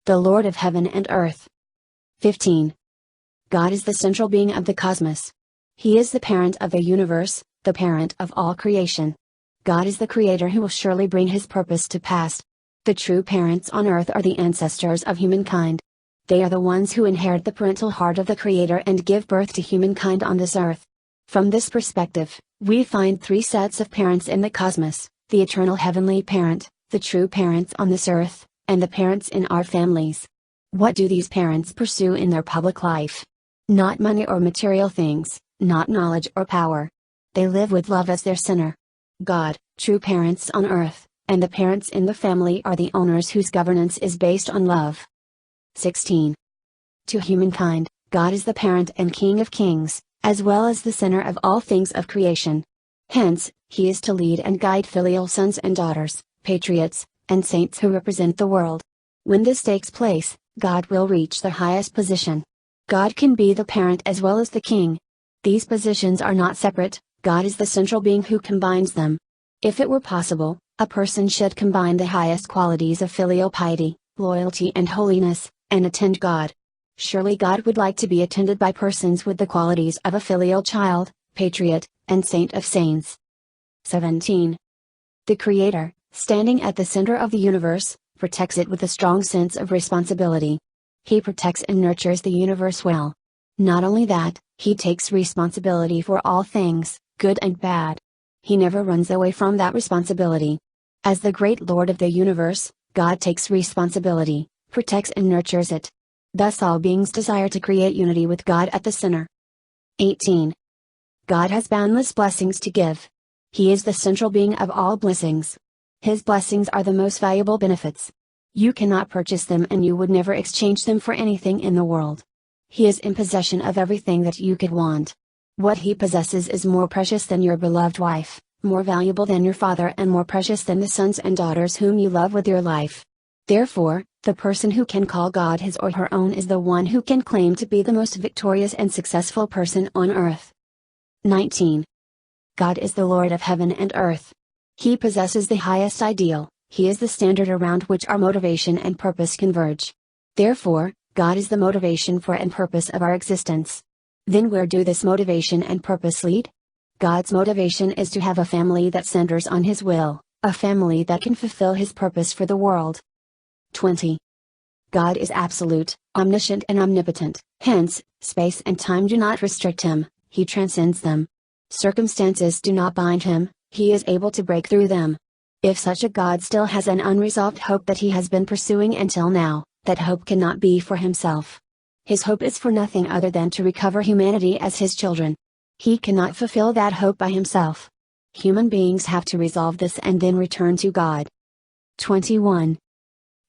the Lord of heaven and earth. 15. God is the central being of the cosmos. He is the parent of the universe, the parent of all creation. God is the creator who will surely bring his purpose to pass. The true parents on earth are the ancestors of humankind. They are the ones who inherit the parental heart of the Creator and give birth to humankind on this earth. From this perspective, we find three sets of parents in the cosmos: the eternal heavenly parent, the true parents on this earth, and the parents in our families. What do these parents pursue in their public life? Not money or material things, not knowledge or power. They live with love as their center. God, true parents on earth, and the parents in the family are the owners whose governance is based on love. 16. To humankind, God is the parent and King of kings, as well as the center of all things of creation. Hence, he is to lead and guide filial sons and daughters, patriots, and saints who represent the world. When this takes place, God will reach the highest position. God can be the parent as well as the king. These positions are not separate, God is the central being who combines them. If it were possible, a person should combine the highest qualities of filial piety, loyalty and holiness, and attend God. Surely God would like to be attended by persons with the qualities of a filial child, patriot, and saint of saints. 17. The Creator, standing at the center of the universe, protects it with a strong sense of responsibility. He protects and nurtures the universe well. Not only that, he takes responsibility for all things, good and bad. He never runs away from that responsibility. As the great Lord of the universe, God takes responsibility, protects and nurtures it. Thus all beings desire to create unity with God at the center. 18. God has boundless blessings to give. He is the central being of all blessings. His blessings are the most valuable benefits. You cannot purchase them and you would never exchange them for anything in the world. He is in possession of everything that you could want. What he possesses is more precious than your beloved wife, more valuable than your father and more precious than the sons and daughters whom you love with your life. Therefore, the person who can call God his or her own is the one who can claim to be the most victorious and successful person on earth. 19. God is the Lord of heaven and earth. He possesses the highest ideal, he is the standard around which our motivation and purpose converge. Therefore, God is the motivation for and purpose of our existence. Then where do this motivation and purpose lead? God's motivation is to have a family that centers on his will, a family that can fulfill his purpose for the world. 20. God is absolute, omniscient and omnipotent, hence, space and time do not restrict him, he transcends them. Circumstances do not bind him, he is able to break through them. If such a God still has an unresolved hope that he has been pursuing until now, that hope cannot be for himself. His hope is for nothing other than to recover humanity as his children. He cannot fulfill that hope by himself. Human beings have to resolve this and then return to God. 21.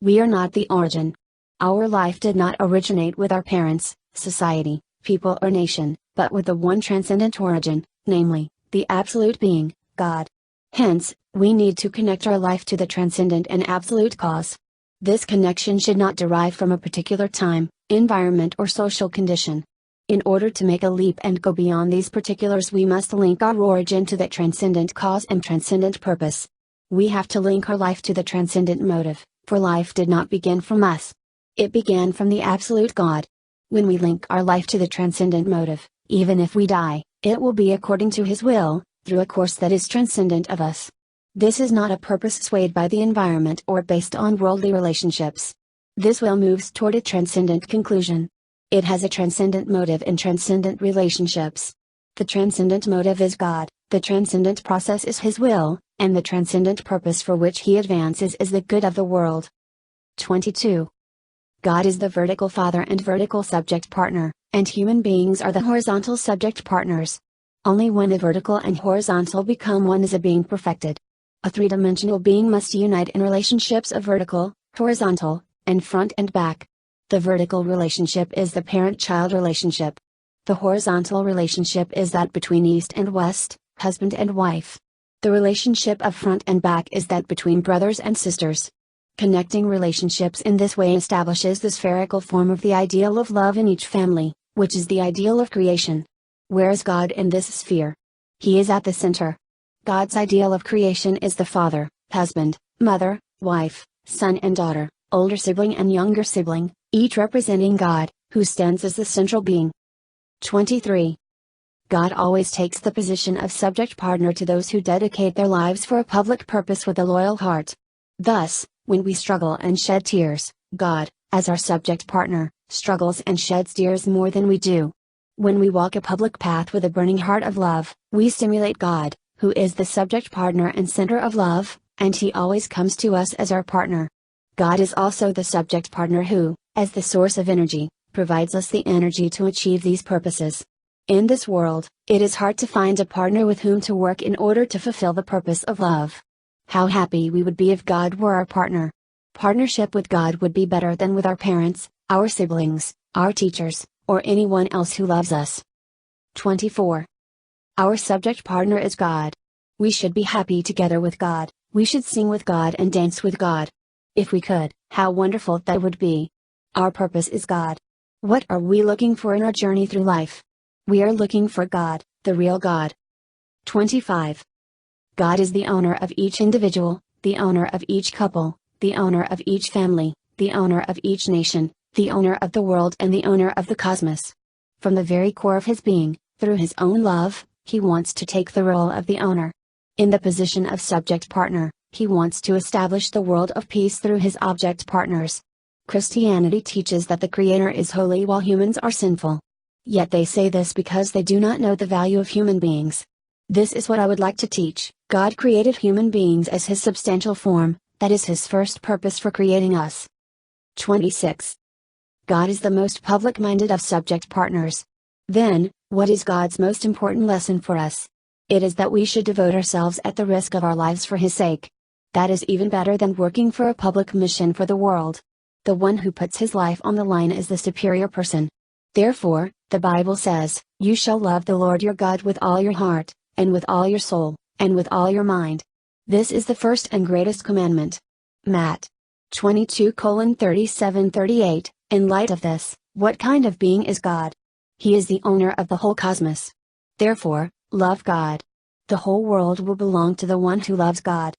We are not the origin. Our life did not originate with our parents, society, people or nation, but with the one transcendent origin, namely, the absolute being, God. Hence, we need to connect our life to the transcendent and absolute cause. This connection should not derive from a particular time, environment or social condition. In order to make a leap and go beyond these particulars, we must link our origin to that transcendent cause and transcendent purpose. We have to link our life to the transcendent motive, for life did not begin from us. It began from the absolute God. When we link our life to the transcendent motive, even if we die, it will be according to his will, through a course that is transcendent of us. This is not a purpose swayed by the environment or based on worldly relationships. This will moves toward a transcendent conclusion. It has a transcendent motive in transcendent relationships. The transcendent motive is God, the transcendent process is his will, and the transcendent purpose for which he advances is the good of the world. 22. God is the vertical father and vertical subject partner, and human beings are the horizontal subject partners. Only when the vertical and horizontal become one is a being perfected. A three-dimensional being must unite in relationships of vertical, horizontal, and front and back. The vertical relationship is the parent-child relationship. The horizontal relationship is that between east and west, husband and wife. The relationship of front and back is that between brothers and sisters. Connecting relationships in this way establishes the spherical form of the ideal of love in each family, which is the ideal of creation. Where is God in this sphere? He is at the center. God's ideal of creation is the father, husband, mother, wife, son and daughter, older sibling and younger sibling, each representing God, who stands as the central being. 23. God always takes the position of subject partner to those who dedicate their lives for a public purpose with a loyal heart. Thus, when we struggle and shed tears, God, as our subject partner, struggles and sheds tears more than we do. When we walk a public path with a burning heart of love, we stimulate God, who is the subject partner and center of love, and He always comes to us as our partner. God is also the subject partner who, as the source of energy, provides us the energy to achieve these purposes. In this world, it is hard to find a partner with whom to work in order to fulfill the purpose of love. How happy we would be if God were our partner. Partnership with God would be better than with our parents, our siblings, our teachers, or anyone else who loves us. 24. Our subject partner is God. We should be happy together with God, we should sing with God and dance with God. If we could, how wonderful that would be. Our purpose is God. What are we looking for in our journey through life? We are looking for God, the real God. 25. God is the owner of each individual, the owner of each couple, the owner of each family, the owner of each nation, the owner of the world and the owner of the cosmos. From the very core of His being, through His own love, He wants to take the role of the owner. In the position of subject partner, He wants to establish the world of peace through His object partners. Christianity teaches that the Creator is holy while humans are sinful. Yet they say this because they do not know the value of human beings. This is what I would like to teach. God created human beings as His substantial form, that is His first purpose for creating us. 26. God is the most public-minded of subject partners. Then, what is God's most important lesson for us? It is that we should devote ourselves at the risk of our lives for His sake. That is even better than working for a public mission for the world. The one who puts his life on the line is the superior person. Therefore, the Bible says, "You shall love the Lord your God with all your heart, and with all your soul, and with all your mind." This is the first and greatest commandment. Matt. 22:37-38. In light of this, what kind of being is God? He is the owner of the whole cosmos. Therefore, love God. The whole world will belong to the one who loves God.